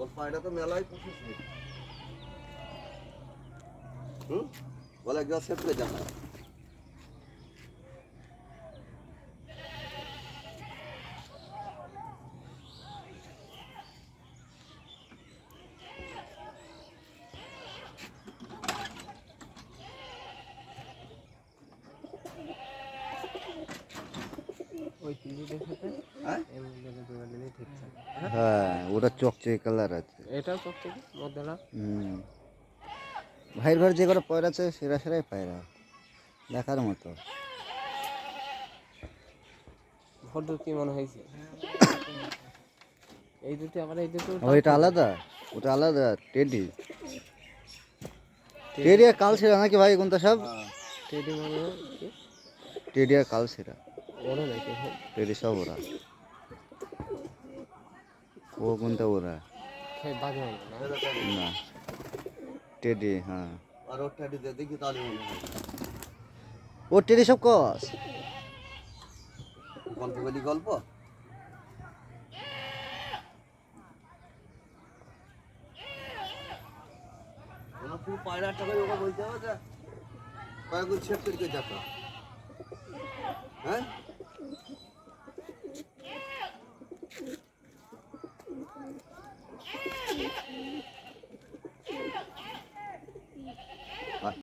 ওর পায়রা তো মেলায় পুষেছে। বলে একজন সেট করে যাবে। হ্যাঁ ওটা চকচকে কালার আছে। এটাও চকচকে মধ্যলা। ভাইয়ের ঘরে যে কটা পয়রা আছে সেরা সেরাই পায়রা দেখার মতো। ফটো কি মনে হয়েছে? এই দুটো আবার এই দুটো এটা আলাদা, ওটা আলাদা টেডি। টেডি আর কালসেরা নাকি ভাই কোনটা সব? টেডি মানে কি? টেডি আর কালসেরা ওরা নাকি? টেডি সব ওরা। ও কোনটা ওরা? বাজে না না টেডি। হ্যাঁ আর ওর টেডি দেখি তাহলে মনে হয় ও টেডি সব কস গল্প বলি গল্প। ওনার পুরো পায়রা টাকায় ওকে বলতে হবে যে কয়েকগুলো ছেপ করে যেত। হ্যাঁ